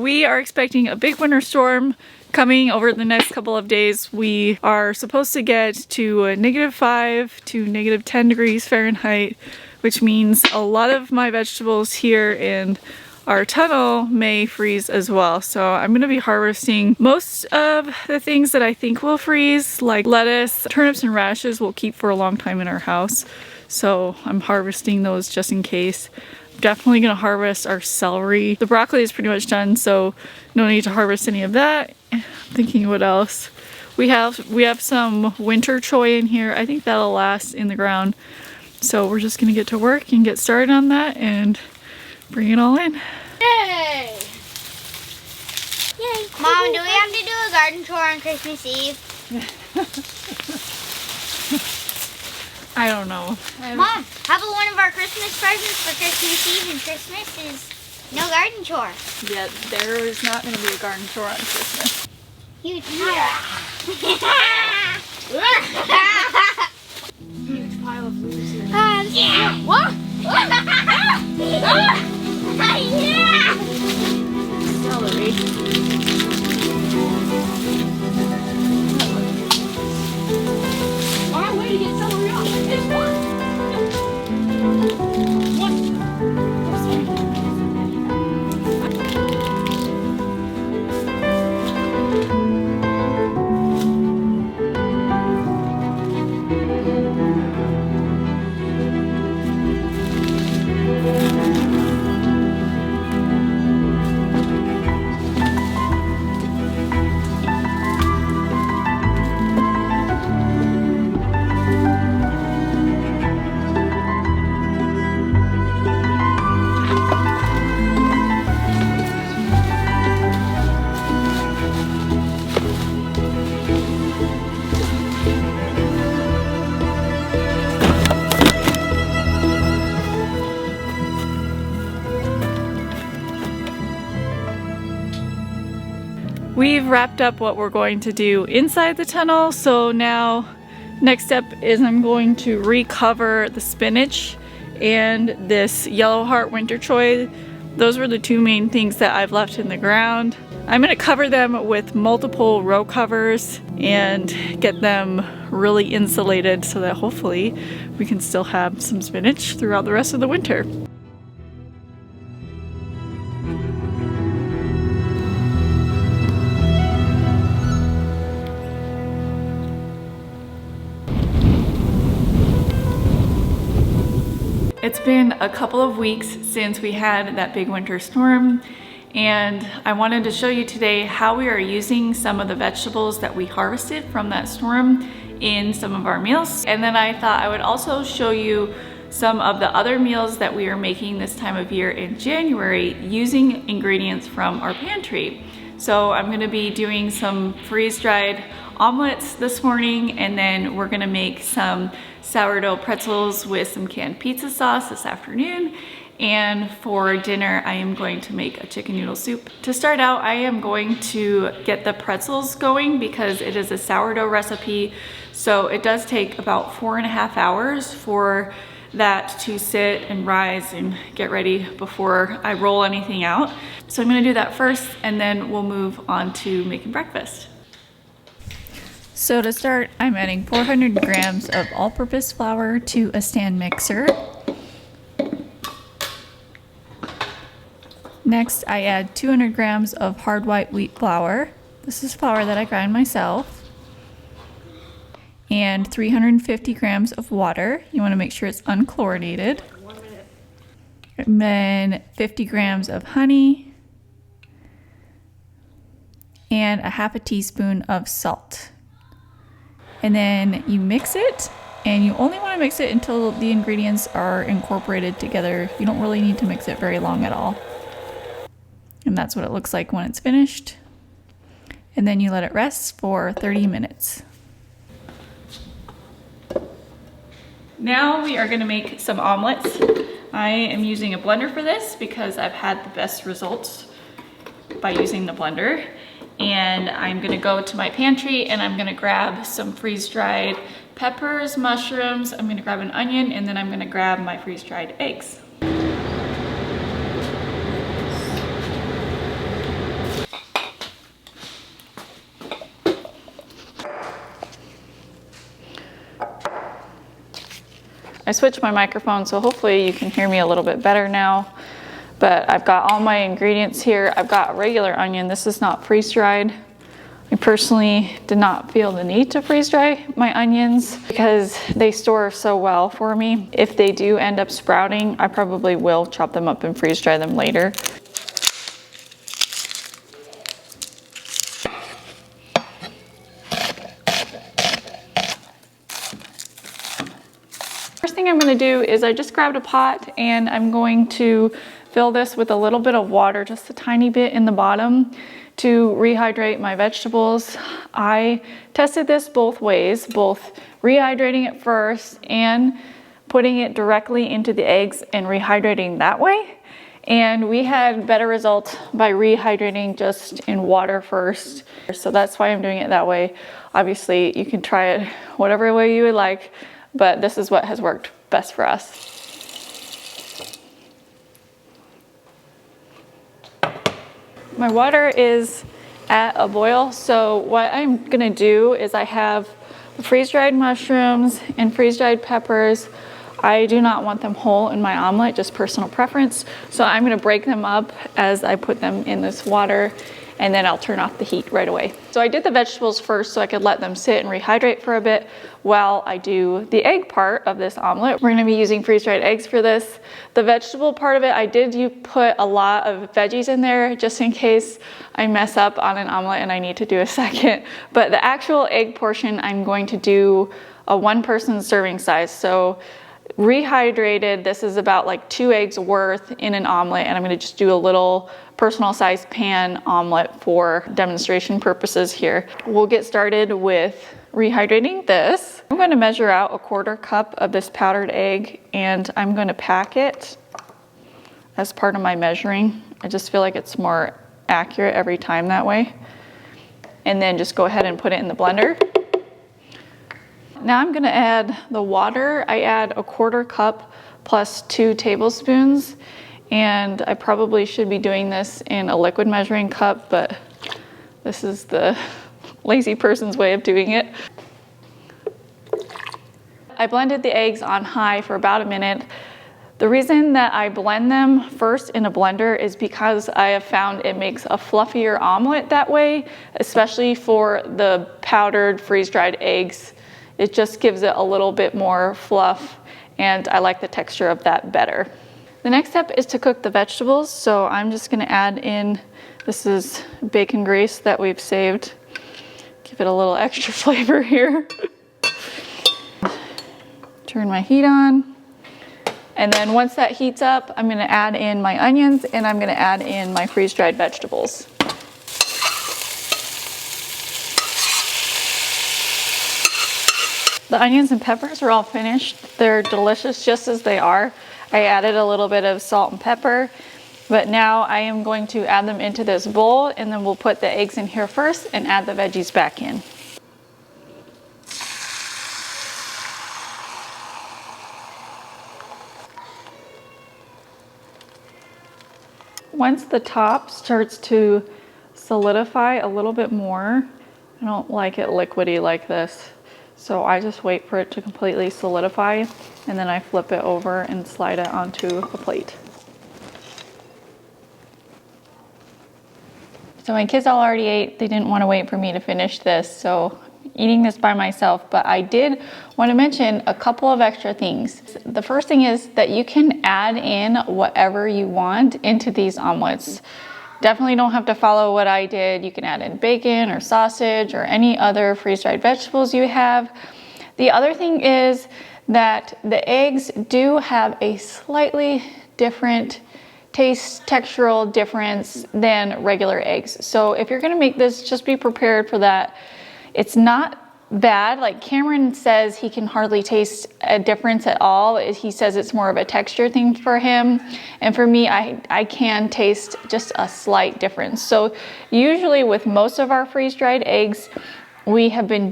We are expecting a big winter storm coming over the next couple of days. We are supposed to get to -5 to -10 degrees Fahrenheit, which means a lot of my vegetables here in our tunnel may freeze as well. So I'm going to be harvesting most of the things that I think will freeze, like lettuce. Turnips and radishes will keep for a long time in our house, so I'm harvesting those just in case. Definitely gonna harvest our celery. The broccoli is pretty much done, so no need to harvest any of that. I'm thinking what else. We have some winter choy in here. I think that'll last in the ground. So we're just gonna get to work and get started on that and bring it all in. Yay! Yay! Mom, do we have to do a garden tour on Christmas Eve? I don't know. Mom, how about one of our Christmas presents for Christmas Eve and Christmas is no garden tour? Yeah, there is not going to be a garden tour on Christmas. Huge Huge pile of leaves here. yeah! What? Yeah! Celery. Our way to get celery off is what? We've wrapped up what we're going to do inside the tunnel, so now next step is I'm going to recover the spinach and this yellow heart winter choy. Those were the two main things that I've left in the ground. I'm going to cover them with multiple row covers and get them really insulated so that hopefully we can still have some spinach throughout the rest of the winter. It's been a couple of weeks since we had that big winter storm, and I wanted to show you today how we are using some of the vegetables that we harvested from that storm in some of our meals. And then I thought I would also show you some of the other meals that we are making this time of year in January using ingredients from our pantry. So I'm gonna be doing some freeze-dried omelets this morning, and then we're gonna make some sourdough pretzels with some canned pizza sauce this afternoon. And for dinner, I am going to make a chicken noodle soup. To start out, I am going to get the pretzels going because it is a sourdough recipe. So it does take about 4.5 hours for that to sit and rise and get ready before I roll anything out. So I'm gonna do that first, and then we'll move on to making breakfast. So to start, I'm adding 400 grams of all-purpose flour to a stand mixer. Next, I add 200 grams of hard white wheat flour. This is flour that I grind myself. And 350 grams of water. You want to make sure it's unchlorinated. And then 50 grams of honey. And a half a teaspoon of salt. And then you mix it, and you only want to mix it until the ingredients are incorporated together. You don't really need to mix it very long at all. And that's what it looks like when it's finished. And then you let it rest for 30 minutes. Now we are going to make some omelets. I am using a blender for this because I've had the best results by using the blender. And I'm gonna go to my pantry and I'm gonna grab some freeze-dried peppers, mushrooms, I'm gonna grab an onion, and then I'm gonna grab my freeze-dried eggs. I switched my microphone, so hopefully you can hear me a little bit better now. But I've got all my ingredients here. I've got a regular onion. This is not freeze-dried. I personally did not feel the need to freeze dry my onions because they store so well for me. If they do end up sprouting, I probably will chop them up and freeze dry them later. First thing I'm going to do is I just grabbed a pot and I'm going to fill this with a little bit of water, just a tiny bit in the bottom, to rehydrate my vegetables. I tested this both ways, both rehydrating it first and putting it directly into the eggs and rehydrating that way. And we had better results by rehydrating just in water first. So that's why I'm doing it that way. Obviously, you can try it whatever way you would like, but this is what has worked best for us. My water is at a boil, so what I'm gonna do is I have freeze-dried mushrooms and freeze-dried peppers. I do not want them whole in my omelet, just personal preference. So I'm gonna break them up as I put them in this water, and then I'll turn off the heat right away. So I did the vegetables first so I could let them sit and rehydrate for a bit while I do the egg part of this omelet. We're gonna be using freeze-dried eggs for this. The vegetable part of it, I did put a lot of veggies in there just in case I mess up on an omelet and I need to do a second. But the actual egg portion, I'm going to do a one-person serving size. So rehydrated, this is about like 2 eggs worth in an omelet, and I'm gonna just do a little personal size pan omelet for demonstration purposes here. We'll get started with rehydrating this. I'm gonna measure out a 1/4 cup of this powdered egg, and I'm gonna pack it as part of my measuring. I just feel like it's more accurate every time that way. And then just go ahead and put it in the blender. Now I'm gonna add the water. I add a 1/4 cup plus 2 tablespoons. And I probably should be doing this in a liquid measuring cup, but this is the lazy person's way of doing it. I blended the eggs on high for about a minute. The reason that I blend them first in a blender is because I have found it makes a fluffier omelet that way, especially for the powdered freeze-dried eggs. It just gives it a little bit more fluff, and I like the texture of that better. The next step is to cook the vegetables, so I'm just gonna add in, this is bacon grease that we've saved. Give it a little extra flavor here. Turn my heat on. And then once that heats up, I'm gonna add in my onions and I'm gonna add in my freeze-dried vegetables. The onions and peppers are all finished. They're delicious just as they are. I added a little bit of salt and pepper, but now I am going to add them into this bowl, and then we'll put the eggs in here first and add the veggies back in. Once the top starts to solidify a little bit more, I don't like it liquidy like this. So I just wait for it to completely solidify, and then I flip it over and slide it onto a plate. So my kids all already ate. They didn't want to wait for me to finish this, so eating this by myself, but I did want to mention a couple of extra things. The first thing is that you can add in whatever you want into these omelets. Definitely don't have to follow what I did. You can add in bacon or sausage or any other freeze-dried vegetables you have. The other thing is that the eggs do have a slightly different taste, textural difference than regular eggs. So if you're gonna make this, just be prepared for that. It's not bad. Like Cameron says he can hardly taste a difference at all. He says it's more of a texture thing for him. And for me, I can taste just a slight difference. So usually with most of our freeze-dried eggs, we have been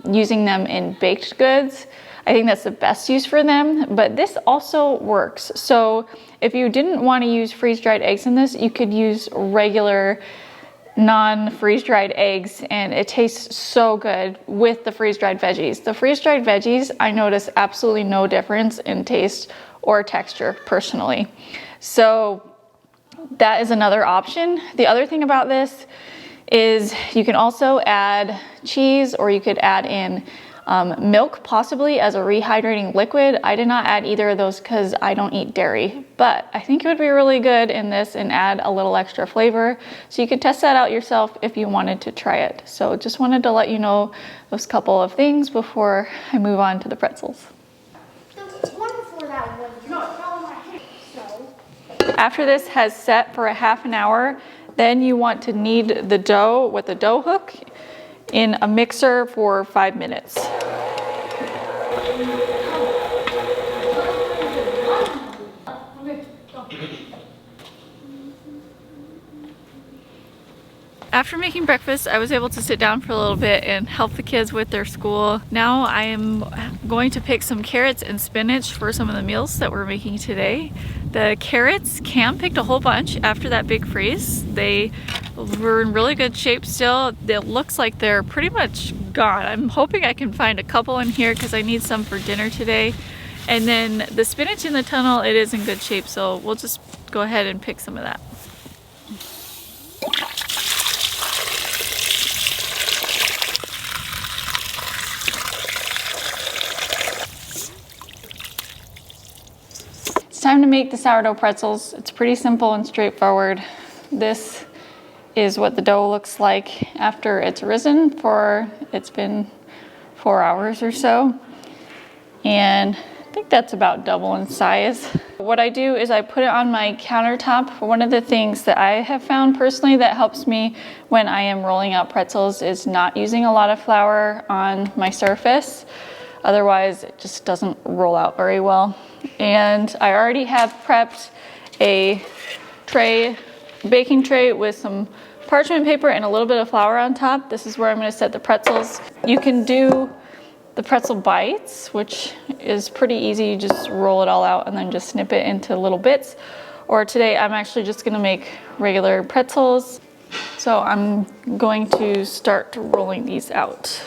using them in baked goods. I think that's the best use for them, but this also works. So if you didn't want to use freeze-dried eggs in this, you could use regular non-freeze-dried eggs, and it tastes so good with the freeze-dried veggies. The freeze-dried veggies, I notice absolutely no difference in taste or texture personally. So that is another option. The other thing about this is you can also add cheese, or you could add in milk possibly as a rehydrating liquid. I did not add either of those because I don't eat dairy, but I think it would be really good in this and add a little extra flavor. So you could test that out yourself if you wanted to try it. So just wanted to let you know those couple of things before I move on to the pretzels. After this has set for a half an hour, then you want to knead the dough with a dough hook in a mixer for 5 minutes. After making breakfast, I was able to sit down for a little bit and help the kids with their school. Now I am going to pick some carrots and spinach for some of the meals that we're making today. The carrots, Cam picked a whole bunch after that big freeze. They were in really good shape still. It looks like they're pretty much gone. I'm hoping I can find a couple in here because I need some for dinner today. And then the spinach in the tunnel, it is in good shape, so we'll just go ahead and pick some of that. It's time to make the sourdough pretzels. It's pretty simple and straightforward. This is what the dough looks like after it's risen it's been 4 hours or so. And I think that's about double in size. What I do is I put it on my countertop. One of the things that I have found personally that helps me when I am rolling out pretzels is not using a lot of flour on my surface. Otherwise, it just doesn't roll out very well. And I already have prepped a baking tray with some parchment paper and a little bit of flour on top. This is where I'm going to set the pretzels. You can do the pretzel bites, which is pretty easy. You just roll it all out and then just snip it into little bits. Or today I'm actually just going to make regular pretzels. So I'm going to start rolling these out.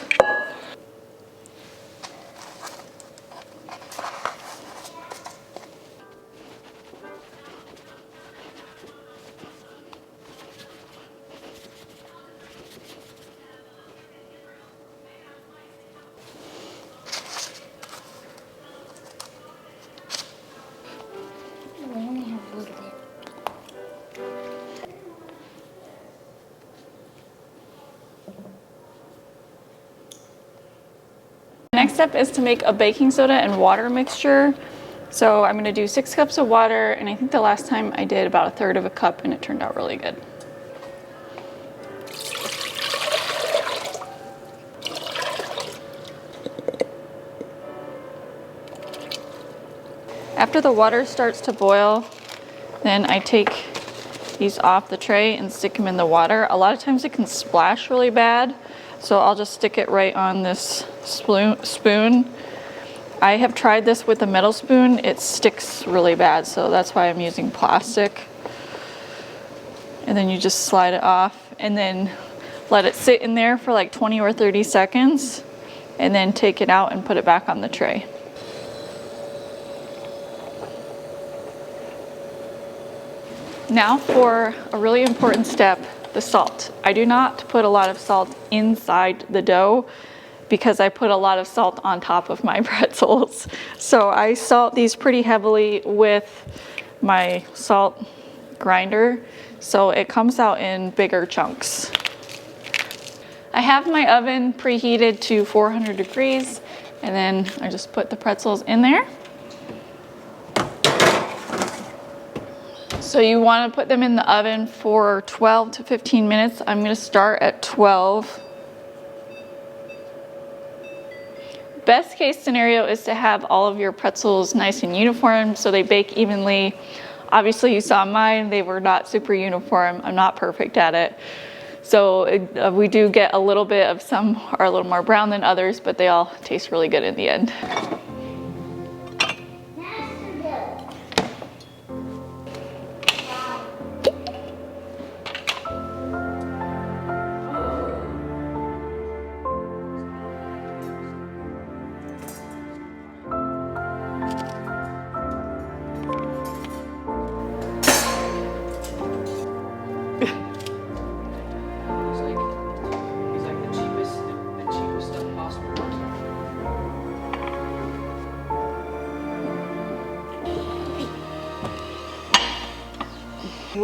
Next step is to make a baking soda and water mixture. So I'm going to do 6 cups of water, and I think the last time I did about 1/3 of a cup and it turned out really good. After the water starts to boil, then I take these off the tray and stick them in the water. A lot of times it can splash really bad, so I'll just stick it right on this spoon. I have tried this with a metal spoon. It sticks really bad, so that's why I'm using plastic. And then you just slide it off and then let it sit in there for like 20 or 30 seconds and then take it out and put it back on the tray. Now for a really important step, the salt. I do not put a lot of salt inside the dough because I put a lot of salt on top of my pretzels. So I salt these pretty heavily with my salt grinder, so it comes out in bigger chunks. I have my oven preheated to 400 degrees, and then I just put the pretzels in there. So you want to put them in the oven for 12 to 15 minutes. I'm going to start at 12. Best case scenario is to have all of your pretzels nice and uniform so they bake evenly. Obviously you saw mine, they were not super uniform. I'm not perfect at it. So we do get a little bit of some are a little more brown than others, but they all taste really good in the end.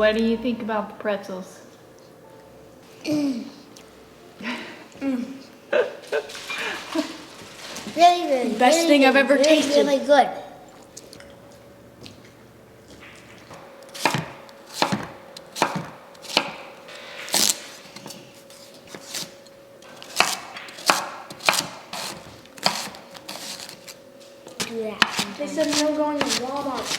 what do you think about the pretzels? Really, really, Best really thing I've good. ever Really, tasted. really good. Do that. They said no going to Walmart.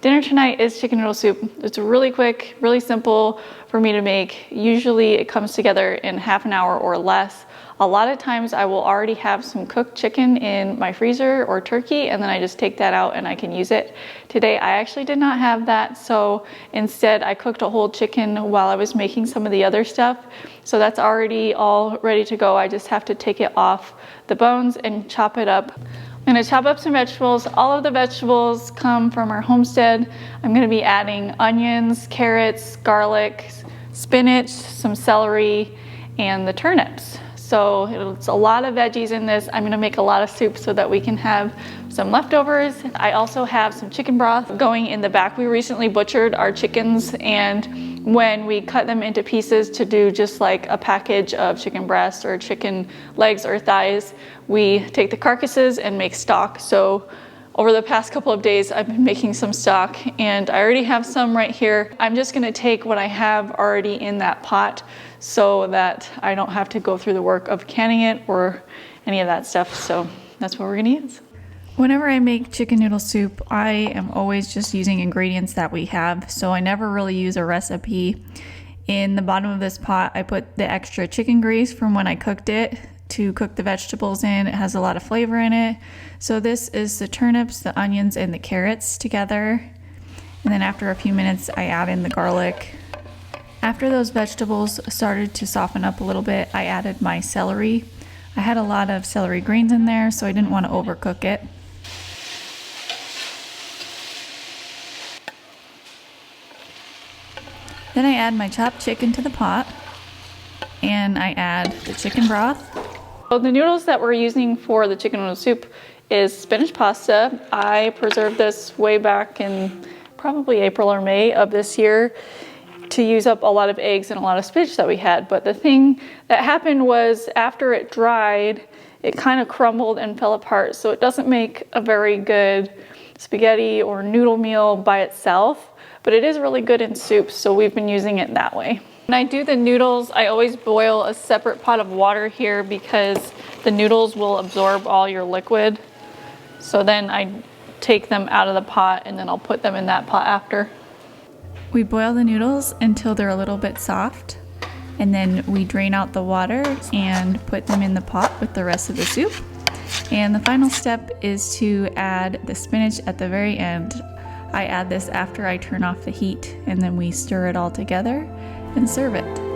Dinner tonight is chicken noodle soup. It's really quick, really simple for me to make. Usually it comes together in half an hour or less. A lot of times I will already have some cooked chicken in my freezer or turkey, and then I just take that out and I can use it. Today I actually did not have that, so instead I cooked a whole chicken while I was making some of the other stuff. So that's already all ready to go. I just have to take it off the bones and chop it up. I'm going to chop up some vegetables. All of the vegetables come from our homestead. I'm going to be adding onions, carrots, garlic, spinach, some celery, and the turnips. So it's a lot of veggies in this. I'm going to make a lot of soup so that we can have some leftovers. I also have some chicken broth going in the back. We recently butchered our chickens, and when we cut them into pieces to do just like a package of chicken breast or chicken legs or thighs, we take the carcasses and make stock. So over the past couple of days, I've been making some stock, and I already have some right here. I'm just gonna take what I have already in that pot so that I don't have to go through the work of canning it or any of that stuff. So that's what we're gonna use. Whenever I make chicken noodle soup, I am always just using ingredients that we have, so I never really use a recipe. In the bottom of this pot, I put the extra chicken grease from when I cooked it to cook the vegetables in. It has a lot of flavor in it. So this is the turnips, the onions, and the carrots together. And then after a few minutes, I add in the garlic. After those vegetables started to soften up a little bit, I added my celery. I had a lot of celery greens in there, so I didn't want to overcook it. Then I add my chopped chicken to the pot, and I add the chicken broth. So the noodles that we're using for the chicken noodle soup is spinach pasta. I preserved this way back in probably April or May of this year to use up a lot of eggs and a lot of spinach that we had. But the thing that happened was after it dried, it kind of crumbled and fell apart. So it doesn't make a very good spaghetti or noodle meal by itself, but it is really good in soup, so we've been using it that way. When I do the noodles, I always boil a separate pot of water here because the noodles will absorb all your liquid. So then I take them out of the pot and then I'll put them in that pot after. We boil the noodles until they're a little bit soft, and then we drain out the water and put them in the pot with the rest of the soup. And the final step is to add the spinach at the very end. I add this after I turn off the heat, and then we stir it all together and serve it.